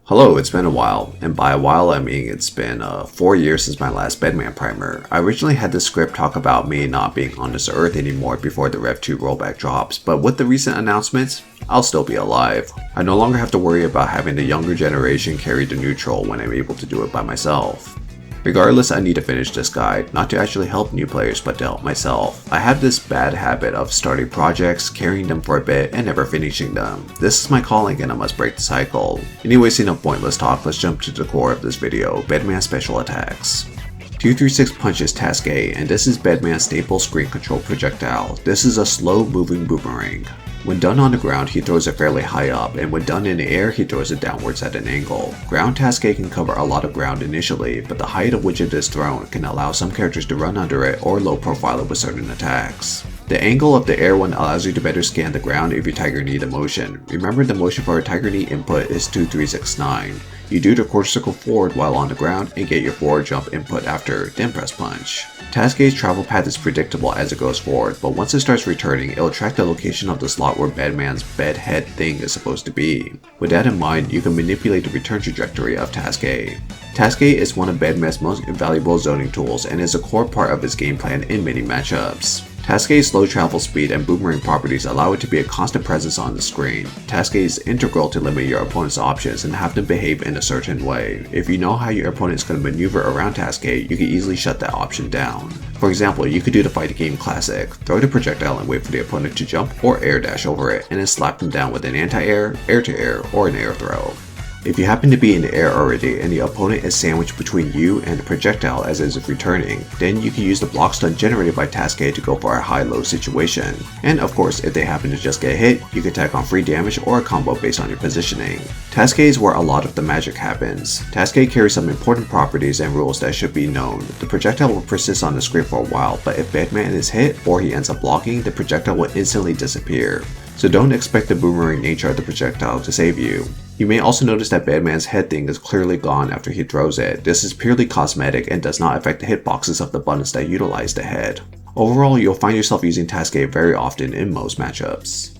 Hello, it's been a while, and by a while I mean it's been 4 years since my last Bedman primer. I originally had this script talk about me not being on this earth anymore before the Rev 2 rollback drops, but with the recent announcements, I'll still be alive. I no longer have to worry about having the younger generation carry the neutral when I'm able to do it by myself. Regardless, I need to finish this guide, not to actually help new players but to help myself. I have this bad habit of starting projects, carrying them for a bit, and never finishing them. This is my calling and I must break the cycle. Anyways, enough pointless talk, let's jump to the core of this video, Bedman special attacks. 236 punches task A, and this is Bedman's staple screen control projectile. This is a slow moving boomerang. When done on the ground, he throws it fairly high up, and when done in the air, he throws it downwards at an angle. Ground task A can cover a lot of ground initially, but the height at which it is thrown can allow some characters to run under it or low profile it with certain attacks. The angle of the air one allows you to better scan the ground if you Tiger Knee the motion. Remember, the motion for a Tiger Knee input is 2369. You do the quarter circle forward while on the ground and get your forward jump input after, then press punch. Task A's travel path is predictable as it goes forward, but once it starts returning, it will track the location of the slot where Bedman's bed head thing is supposed to be. With that in mind, you can manipulate the return trajectory of Task A. Task A is one of Bedman's most invaluable zoning tools and is a core part of his game plan in many matchups. Task A's slow travel speed and boomerang properties allow it to be a constant presence on the screen. Task A is integral to limit your opponent's options and have them behave in a certain way. If you know how your opponent is going to maneuver around Task A, you can easily shut that option down. For example, you could do the fight game classic, throw the projectile and wait for the opponent to jump or air dash over it, and then slap them down with an anti-air, air-to-air, or an air throw. If you happen to be in the air already and the opponent is sandwiched between you and the projectile as it is returning, then you can use the block stun generated by Task A to go for a high-low situation. And of course, if they happen to just get hit, you can tack on free damage or a combo based on your positioning. Task A is where a lot of the magic happens. Task A carries some important properties and rules that should be known. The projectile will persist on the screen for a while, but if Bedman is hit or he ends up blocking, the projectile will instantly disappear. So don't expect the boomerang nature of the projectile to save you. You may also notice that Bedman's head thing is clearly gone after he throws it. This is purely cosmetic and does not affect the hitboxes of the buttons that utilize the head. Overall, you'll find yourself using Task A very often in most matchups.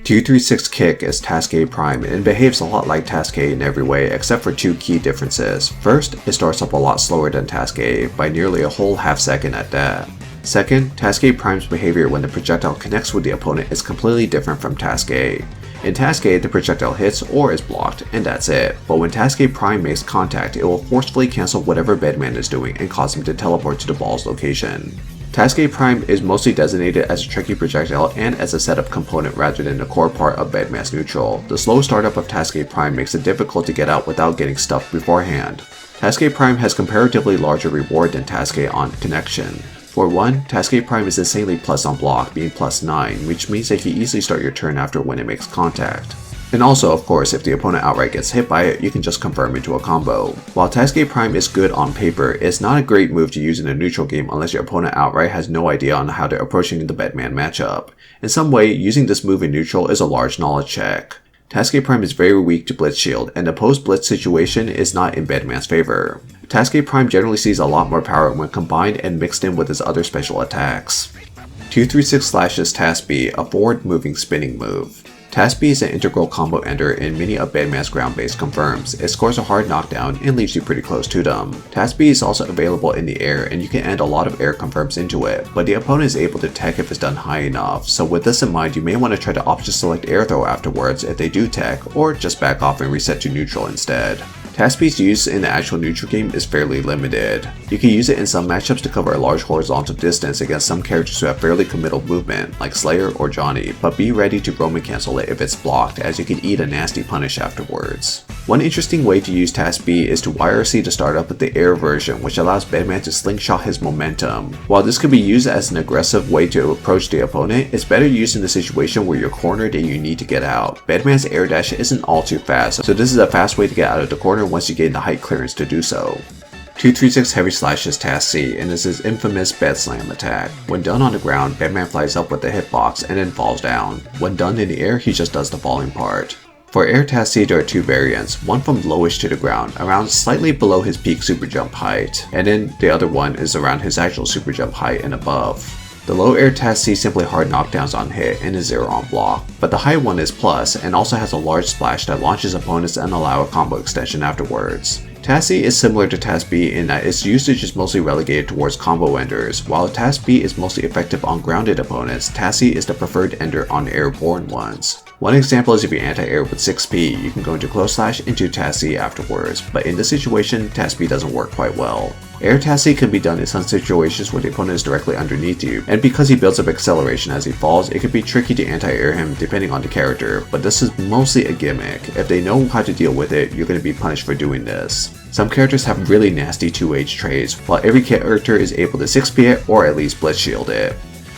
236 Kick is Task A Prime and behaves a lot like Task A in every way except for two key differences. First, it starts up a lot slower than Task A, by nearly a whole half second at that. Second, Task A Prime's behavior when the projectile connects with the opponent is completely different from Task A. In Task A, the projectile hits or is blocked, and that's it. But when Task A Prime makes contact, it will forcefully cancel whatever Bedman is doing and cause him to teleport to the ball's location. Task A Prime is mostly designated as a tricky projectile and as a setup component rather than the core part of Bedman's neutral. The slow startup of Task A Prime makes it difficult to get out without getting stuffed beforehand. Task A Prime has comparatively larger reward than Task A on connection. For one, Task A Prime is insanely plus on block, being +9, which means that you can easily start your turn after when it makes contact. And also, of course, if the opponent outright gets hit by it, you can just confirm into a combo. While Task A Prime is good on paper, it's not a great move to use in a neutral game unless your opponent outright has no idea on how they're approaching the Bedman matchup. In some way, using this move in neutral is a large knowledge check. Task A Prime is very weak to Blitz Shield, and the post-Blitz situation is not in Bedman's favor. Task A Prime generally sees a lot more power when combined and mixed in with his other special attacks. 236 slashes Task B, a forward-moving spinning move. Task B is an integral combo ender in many of Bedman's ground-based confirms. It scores a hard knockdown and leaves you pretty close to them. Task B is also available in the air and you can end a lot of air confirms into it, but the opponent is able to tech if it's done high enough, so with this in mind you may want to try to option select air throw afterwards if they do tech, or just back off and reset to neutral instead. Task B's use in the actual neutral game is fairly limited. You can use it in some matchups to cover a large horizontal distance against some characters who have fairly committal movement, like Slayer or Johnny, but be ready to Roman cancel it if it's blocked, as you can eat a nasty punish afterwards. One interesting way to use Task B is to YRC to start up with the air version, which allows Bedman to slingshot his momentum. While this could be used as an aggressive way to approach the opponent, it's better used in the situation where you're cornered and you need to get out. Bedman's air dash isn't all too fast, so this is a fast way to get out of the corner once you gain the height clearance to do so. 236 Heavy Slashes Task C, and is his infamous bed slam attack. When done on the ground, Bedman flies up with the hitbox and then falls down. When done in the air, he just does the falling part. For air Task C, there are two variants, one from lowish to the ground, around slightly below his peak super jump height, and then the other one is around his actual super jump height and above. The low air Task C simply hard knockdowns on hit and is 0 on block, but the high one is plus and also has a large splash that launches opponents and allow a combo extension afterwards. Task C is similar to Task B in that its usage is mostly relegated towards combo enders. While Task B is mostly effective on grounded opponents, Task C is the preferred ender on airborne ones. One example is if you anti-air with 6p, you can go into close slash into Task C afterwards, but in this situation, Task B doesn't work quite well. Air Task C can be done in some situations where the opponent is directly underneath you, and because he builds up acceleration as he falls, it can be tricky to anti-air him depending on the character, but this is mostly a gimmick. If they know how to deal with it, you're going to be punished for doing this. Some characters have really nasty 2H trades, while every character is able to 6p it or at least blitz shield it.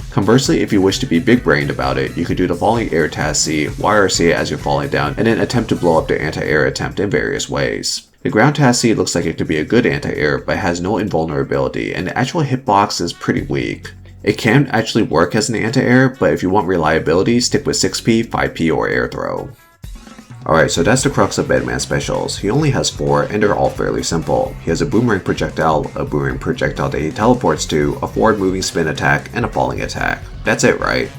Conversely, if you wish to be big-brained about it, you could do the falling air Task C, YRC it as you're falling down, and then attempt to blow up the anti-air attempt in various ways. The ground Task C looks like it could be a good anti-air, but has no invulnerability, and the actual hitbox is pretty weak. It can actually work as an anti-air, but if you want reliability, stick with 6p, 5p, or air throw. Alright, so that's the crux of Bedman's specials. He only has 4 and they're all fairly simple. He has a boomerang projectile that he teleports to, a forward moving spin attack, and a falling attack. That's it, right?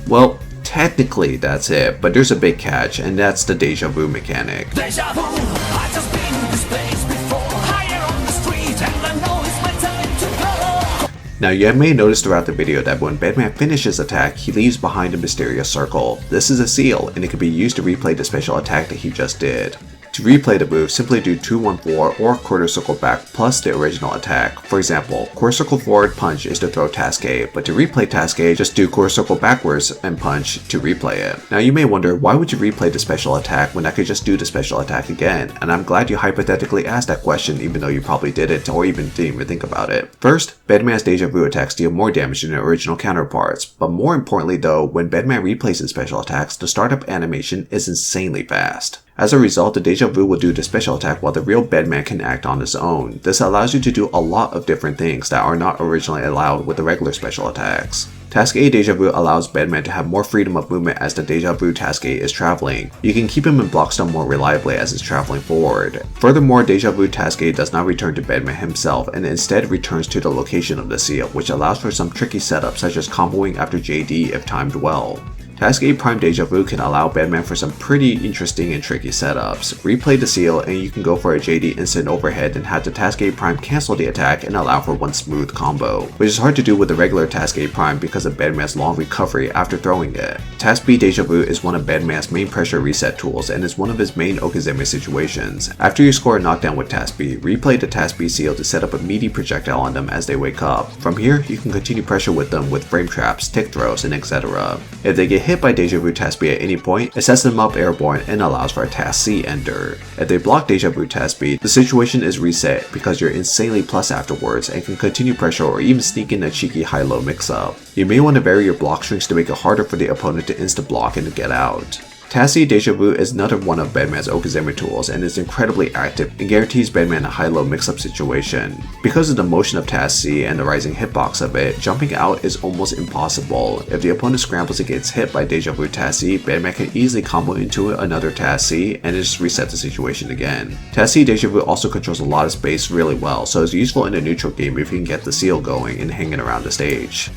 Well, technically that's it, but there's a big catch, and that's the Deja Vu mechanic. Deja vu, I've just been in this place before. Higher on the street and I know it's my time to go. Now you may notice throughout the video that when Bedman finishes attack, he leaves behind a mysterious circle. This is a seal, and it can be used to replay the special attack that he just did. To replay the move, simply do 2-1-4 or quarter circle back plus the original attack. For example, quarter circle forward punch is to throw Task A, but to replay Task A, just do quarter circle backwards and punch to replay it. Now you may wonder, why would you replay the special attack when I could just do the special attack again? And I'm glad you hypothetically asked that question even though you probably didn't or even didn't even think about it. First, Bedman's Deja Vu attacks deal more damage than their original counterparts, but more importantly though, when Bedman replays his special attacks, the startup animation is insanely fast. As a result, the Deja Vu will do the special attack while the real Bedman can act on his own. This allows you to do a lot of different things that are not originally allowed with the regular special attacks. Task A Deja Vu allows Bedman to have more freedom of movement as the Deja Vu Task A is traveling. You can keep him in block stun more reliably as it's traveling forward. Furthermore, Deja Vu Task A does not return to Bedman himself and instead returns to the location of the seal, which allows for some tricky setups such as comboing after JD if timed well. Task A Prime Deja Vu can allow Bedman for some pretty interesting and tricky setups. Replay the seal and you can go for a JD instant overhead and have the Task A Prime cancel the attack and allow for one smooth combo, which is hard to do with the regular Task A Prime because of Bedman's long recovery after throwing it. Task B Deja Vu is one of Bedman's main pressure reset tools and is one of his main Okizeme situations. After you score a knockdown with Task B, replay the Task B seal to set up a meaty projectile on them as they wake up. From here, you can continue pressure with them with frame traps, tick throws, and etc. If they get hit by Deja Vu Task B at any point, it sets them up airborne and allows for a Task C ender. If they block Deja Vu Task B, the situation is reset because you're insanely plus afterwards and can continue pressure or even sneak in a cheeky high-low mix-up. You may want to vary your block strings to make it harder for the opponent to insta-block and to get out. Task C Deja Vu is another one of Bedman's Okizeme tools and is incredibly active and guarantees Bedman a high-low mix-up situation. Because of the motion of Task C and the rising hitbox of it, jumping out is almost impossible. If the opponent scrambles and gets hit by Deja Vu Task C, Bedman can easily combo into another Task C and just reset the situation again. Task C Deja Vu also controls a lot of space really well, so it's useful in a neutral game if you can get the seal going and hanging around the stage.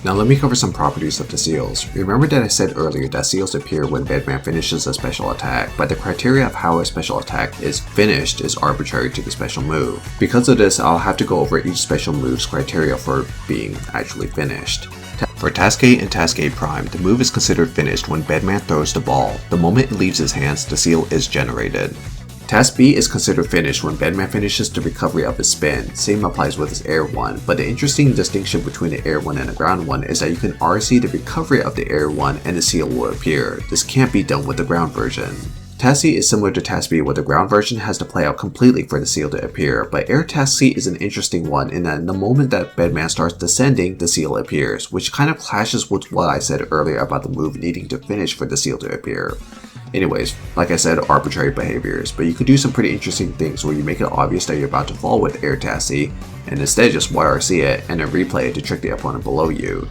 Now let me cover some properties of the seals. Remember that I said earlier that seals appear when Bedman finishes a special attack, but the criteria of how a special attack is finished is arbitrary to the special move. Because of this, I'll have to go over each special move's criteria for being actually finished. For Task A and Task A Prime, the move is considered finished when Bedman throws the ball. The moment it leaves his hands, the seal is generated. Task B is considered finished when Bedman finishes the recovery of his spin. Same applies with his air one, but the interesting distinction between the air one and the ground one is that you can RC the recovery of the air one and the seal will appear. This can't be done with the ground version. Task C is similar to Task B where the ground version has to play out completely for the seal to appear, but Air Task C is an interesting one in that the moment that Bedman starts descending, the seal appears, which kind of clashes with what I said earlier about the move needing to finish for the seal to appear. Anyways, like I said, arbitrary behaviors, but you could do some pretty interesting things where you make it obvious that you're about to fall with Air Task C, and instead just YRC it and then replay it to trick the opponent below you.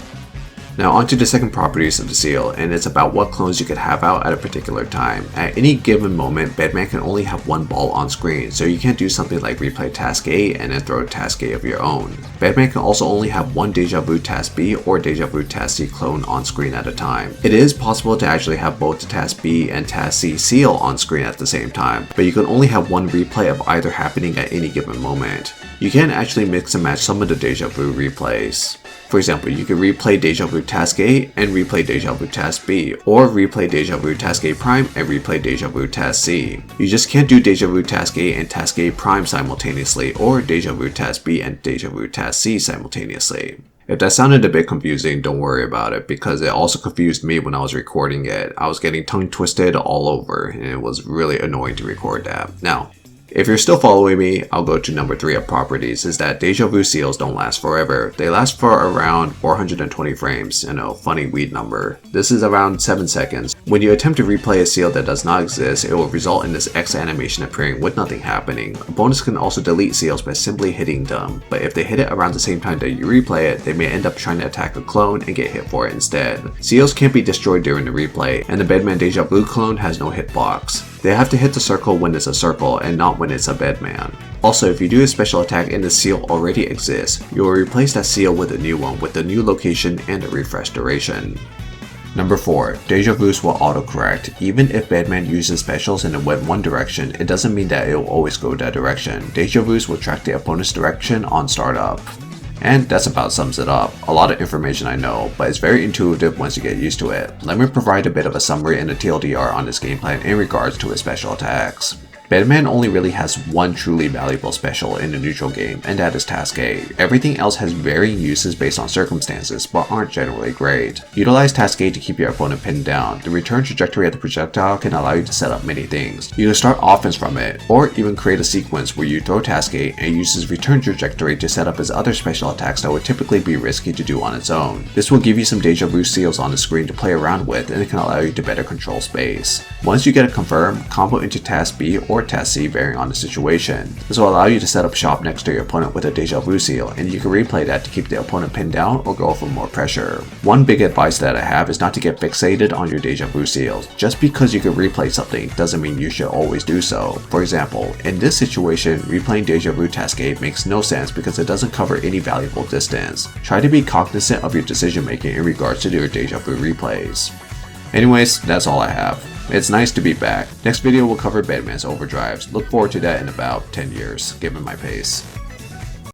Now onto the second properties of the seal, and it's about what clones you could have out at a particular time. At any given moment, Bedman can only have one ball on screen, so you can't do something like replay task A and then throw task A of your own. Bedman can also only have one Deja Vu task B or Deja Vu task C clone on screen at a time. It is possible to actually have both the task B and task C seal on screen at the same time, but you can only have one replay of either happening at any given moment. You can actually mix and match some of the Deja Vu replays. For example, you can replay Deja Vu Task A and replay Deja Vu Task B, or replay Deja Vu Task A Prime and replay Deja Vu Task C. You just can't do Deja Vu Task A and Task A Prime simultaneously, or Deja Vu Task B and Deja Vu Task C simultaneously. If that sounded a bit confusing, don't worry about it, because it also confused me when I was recording it. I was getting tongue twisted all over, and it was really annoying to record that. Now, if you're still following me, I'll go to number 3 of properties, is that Deja Vu seals don't last forever. They last for around 420 frames, funny weed number. This is around 7 seconds. When you attempt to replay a seal that does not exist, it will result in this X animation appearing with nothing happening. Opponents can also delete seals by simply hitting them, but if they hit it around the same time that you replay it, they may end up trying to attack a clone and get hit for it instead. Seals can't be destroyed during the replay, and the Bedman Deja Vu clone has no hitbox. They have to hit the circle when it's a circle and not when it's a Bedman. Also, if you do a special attack and the seal already exists, you will replace that seal with a new one with a new location and a refresh duration. Number 4. Deja Vus will autocorrect. Even if Bedman uses specials and it went one direction, it doesn't mean that it will always go that direction. Deja Vus will track the opponent's direction on startup. And that's about sums it up. A lot of information I know, but it's very intuitive once you get used to it. Let me provide a bit of a summary and a TLDR on this game plan in regards to its special attacks. Bedman only really has one truly valuable special in the neutral game, and that is Task A. Everything else has varying uses based on circumstances, but aren't generally great. Utilize Task A to keep your opponent pinned down. The return trajectory of the projectile can allow you to set up many things. You can start offense from it, or even create a sequence where you throw Task A and uses return trajectory to set up his other special attacks that would typically be risky to do on its own. This will give you some Deja Vu seals on the screen to play around with, and it can allow you to better control space. Once you get it confirmed, combo into Task B or Task C varying on the situation. This will allow you to set up shop next to your opponent with a Deja Vu seal, and you can replay that to keep the opponent pinned down or go for more pressure. One big advice that I have is not to get fixated on your Deja Vu seals. Just because you can replay something doesn't mean you should always do so. For example, in this situation, replaying Deja Vu Task A makes no sense because it doesn't cover any valuable distance. Try to be cognizant of your decision making in regards to your Deja Vu replays. Anyways, that's all I have. It's nice to be back. Next video will cover Bedman's overdrives. Look forward to that in about 10 years, given my pace.